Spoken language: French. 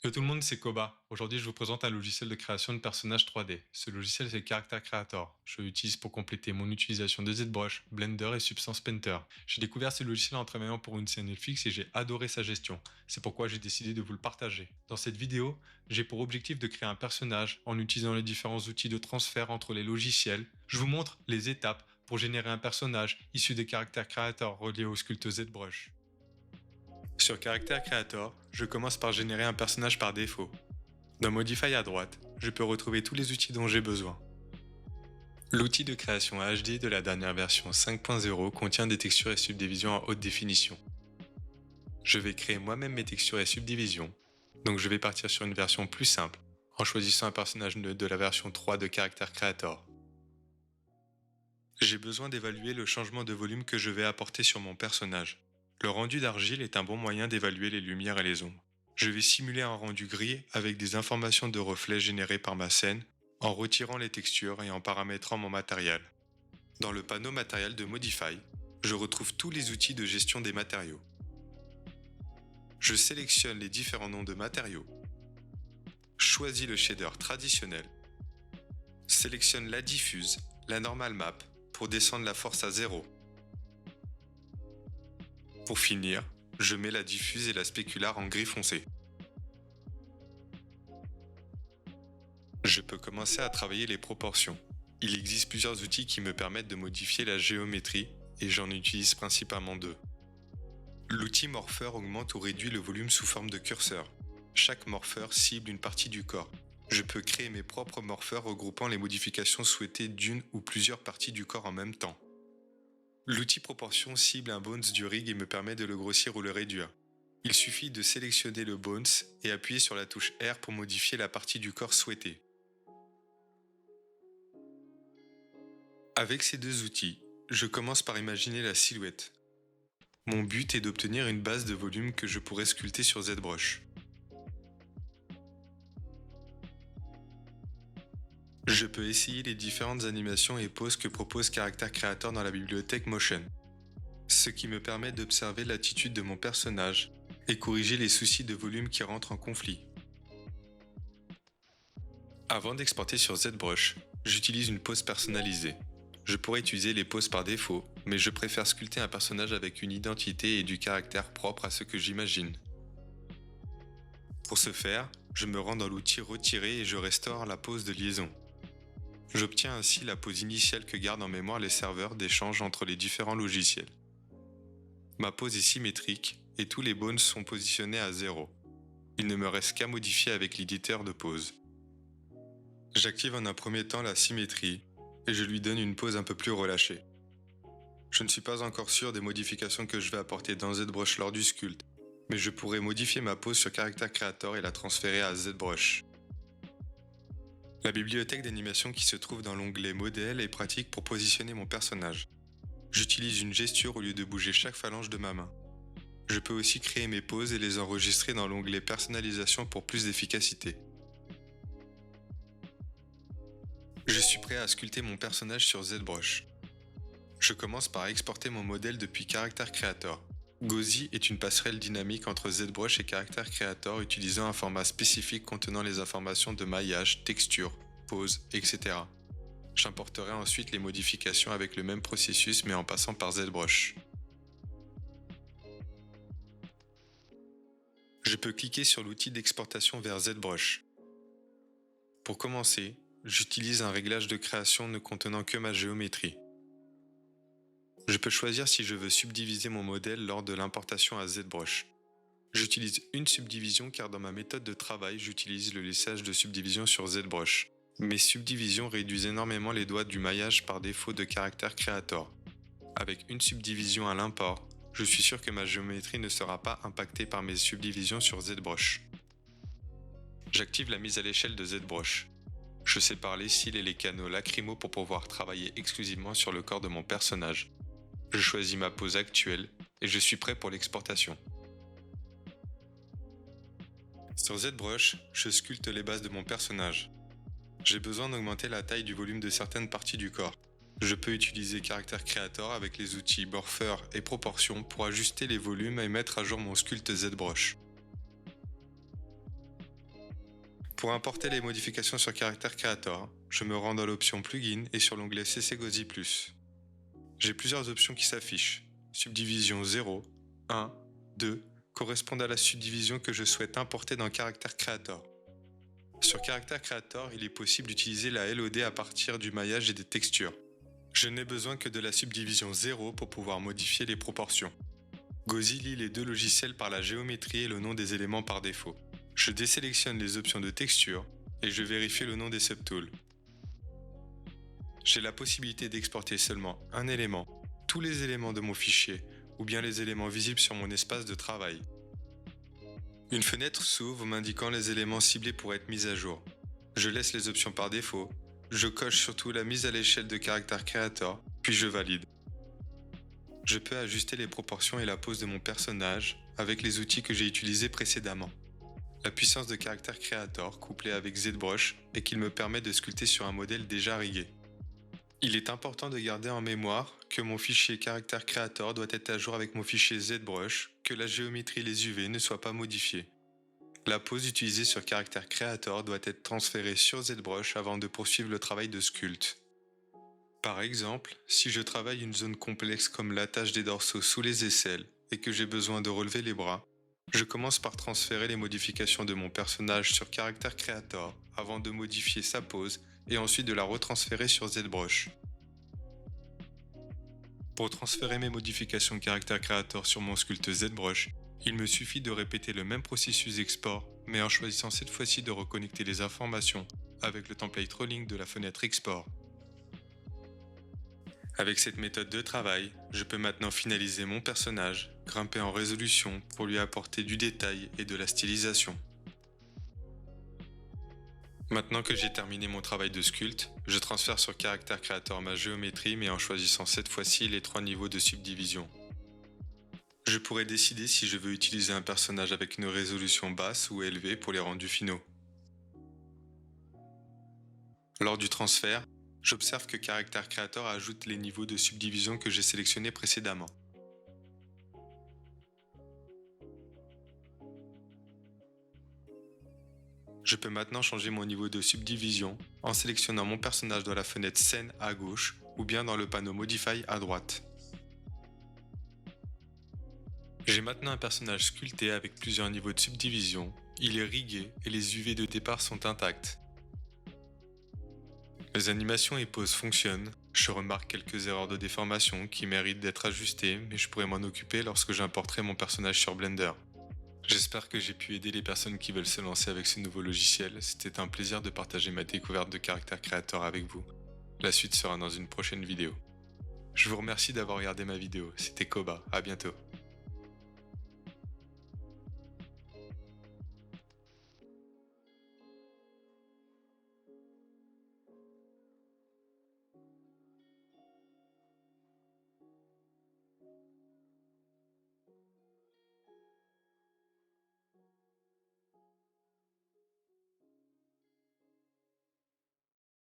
Yo tout le monde, c'est Koba. Aujourd'hui, je vous présente un logiciel de création de personnages 3D. Ce logiciel, c'est Character Creator. Je l'utilise pour compléter mon utilisation de ZBrush, Blender et Substance Painter. J'ai découvert ce logiciel en travaillant pour une chaîne Netflix et j'ai adoré sa gestion. C'est pourquoi j'ai décidé de vous le partager. Dans cette vidéo, j'ai pour objectif de créer un personnage en utilisant les différents outils de transfert entre les logiciels. Je vous montre les étapes pour générer un personnage issu de Character Creator relié au sculpte ZBrush. Sur Character Creator, je commence par générer un personnage par défaut. Dans Modify à droite, je peux retrouver tous les outils dont j'ai besoin. L'outil de création HD de la dernière version 5.0 contient des textures et subdivisions en haute définition. Je vais créer moi-même mes textures et subdivisions, donc je vais partir sur une version plus simple, en choisissant un personnage neutre de la version 3 de Character Creator. J'ai besoin d'évaluer le changement de volume que je vais apporter sur mon personnage. Le rendu d'argile est un bon moyen d'évaluer les lumières et les ombres. Je vais simuler un rendu gris avec des informations de reflets générées par ma scène, en retirant les textures et en paramétrant mon matériel. Dans le panneau matériel de Modify, je retrouve tous les outils de gestion des matériaux. Je sélectionne les différents noms de matériaux, choisis le shader traditionnel, sélectionne la diffuse, la normal map pour descendre la force à 0. Pour finir, je mets la diffuse et la spécular en gris foncé. Je peux commencer à travailler les proportions. Il existe plusieurs outils qui me permettent de modifier la géométrie et j'en utilise principalement deux. L'outil morpheur augmente ou réduit le volume sous forme de curseur. Chaque morpheur cible une partie du corps. Je peux créer mes propres morpheurs regroupant les modifications souhaitées d'une ou plusieurs parties du corps en même temps. L'outil proportion cible un bones du rig et me permet de le grossir ou le réduire. Il suffit de sélectionner le bones et appuyer sur la touche R pour modifier la partie du corps souhaitée. Avec ces deux outils, je commence par imaginer la silhouette. Mon but est d'obtenir une base de volume que je pourrais sculpter sur ZBrush. Je peux essayer les différentes animations et poses que propose Character Creator dans la bibliothèque Motion, ce qui me permet d'observer l'attitude de mon personnage et corriger les soucis de volume qui rentrent en conflit. Avant d'exporter sur ZBrush, j'utilise une pose personnalisée. Je pourrais utiliser les poses par défaut, mais je préfère sculpter un personnage avec une identité et du caractère propre à ce que j'imagine. Pour ce faire, je me rends dans l'outil Retirer et je restaure la pose de liaison. J'obtiens ainsi la pose initiale que gardent en mémoire les serveurs d'échange entre les différents logiciels. Ma pose est symétrique et tous les bones sont positionnés à 0. Il ne me reste qu'à modifier avec l'éditeur de pose. J'active en un premier temps la symétrie et je lui donne une pose un peu plus relâchée. Je ne suis pas encore sûr des modifications que je vais apporter dans ZBrush lors du sculpt, mais je pourrais modifier ma pose sur Character Creator et la transférer à ZBrush. La bibliothèque d'animation qui se trouve dans l'onglet Modèle est pratique pour positionner mon personnage. J'utilise une gesture au lieu de bouger chaque phalange de ma main. Je peux aussi créer mes poses et les enregistrer dans l'onglet Personnalisation pour plus d'efficacité. Je suis prêt à sculpter mon personnage sur ZBrush. Je commence par exporter mon modèle depuis Character Creator. Gauzy est une passerelle dynamique entre ZBrush et Character Creator utilisant un format spécifique contenant les informations de maillage, texture, pose, etc. J'importerai ensuite les modifications avec le même processus mais en passant par ZBrush. Je peux cliquer sur l'outil d'exportation vers ZBrush. Pour commencer, j'utilise un réglage de création ne contenant que ma géométrie. Je peux choisir si je veux subdiviser mon modèle lors de l'importation à ZBrush. J'utilise une subdivision car dans ma méthode de travail, j'utilise le lissage de subdivision sur ZBrush. Mes subdivisions réduisent énormément les doigts du maillage par défaut de Character Creator. Avec une subdivision à l'import, je suis sûr que ma géométrie ne sera pas impactée par mes subdivisions sur ZBrush. J'active la mise à l'échelle de ZBrush. Je sépare les cils et les canaux lacrymaux pour pouvoir travailler exclusivement sur le corps de mon personnage. Je choisis ma pose actuelle et je suis prêt pour l'exportation. Sur ZBrush, je sculpte les bases de mon personnage. J'ai besoin d'augmenter la taille du volume de certaines parties du corps. Je peux utiliser Character Creator avec les outils Morpher et Proportion pour ajuster les volumes et mettre à jour mon sculpte ZBrush. Pour importer les modifications sur Character Creator, je me rends dans l'option Plugin et sur l'onglet CC Gauzy+. J'ai plusieurs options qui s'affichent. Subdivision 0, 1, 2 correspondent à la subdivision que je souhaite importer dans Character Creator. Sur Character Creator, il est possible d'utiliser la LOD à partir du maillage et des textures. Je n'ai besoin que de la subdivision 0 pour pouvoir modifier les proportions. Gauzy lit les deux logiciels par la géométrie et le nom des éléments par défaut. Je désélectionne les options de texture et je vérifie le nom des subtools. J'ai la possibilité d'exporter seulement un élément, tous les éléments de mon fichier, ou bien les éléments visibles sur mon espace de travail. Une fenêtre s'ouvre m'indiquant les éléments ciblés pour être mis à jour. Je laisse les options par défaut, je coche surtout la mise à l'échelle de Character Creator, puis je valide. Je peux ajuster les proportions et la pose de mon personnage avec les outils que j'ai utilisés précédemment. La puissance de Character Creator couplée avec ZBrush est qu'il me permet de sculpter sur un modèle déjà rigué. Il est important de garder en mémoire que mon fichier Character Creator doit être à jour avec mon fichier ZBrush, que la géométrie et les UV ne soient pas modifiées. La pose utilisée sur Character Creator doit être transférée sur ZBrush avant de poursuivre le travail de sculpte. Par exemple, si je travaille une zone complexe comme l'attache des dorsaux sous les aisselles et que j'ai besoin de relever les bras, je commence par transférer les modifications de mon personnage sur Character Creator avant de modifier sa pose et ensuite de la retransférer sur ZBrush. Pour transférer mes modifications Character Creator sur mon sculpte ZBrush, il me suffit de répéter le même processus d'export, mais en choisissant cette fois-ci de reconnecter les informations avec le template Rolling de la fenêtre Export. Avec cette méthode de travail, je peux maintenant finaliser mon personnage, grimper en résolution pour lui apporter du détail et de la stylisation. Maintenant que j'ai terminé mon travail de sculpte, je transfère sur Character Creator ma géométrie mais en choisissant cette fois-ci les 3 niveaux de subdivision. Je pourrais décider si je veux utiliser un personnage avec une résolution basse ou élevée pour les rendus finaux. Lors du transfert, j'observe que Character Creator ajoute les niveaux de subdivision que j'ai sélectionnés précédemment. Je peux maintenant changer mon niveau de subdivision en sélectionnant mon personnage dans la fenêtre Scène à gauche ou bien dans le panneau Modify à droite. J'ai maintenant un personnage sculpté avec plusieurs niveaux de subdivision, il est rigué et les UV de départ sont intacts. Les animations et poses fonctionnent, je remarque quelques erreurs de déformation qui méritent d'être ajustées mais je pourrai m'en occuper lorsque j'importerai mon personnage sur Blender. J'espère que j'ai pu aider les personnes qui veulent se lancer avec ce nouveau logiciel, c'était un plaisir de partager ma découverte de Character Creator avec vous. La suite sera dans une prochaine vidéo. Je vous remercie d'avoir regardé ma vidéo, c'était Koba, à bientôt.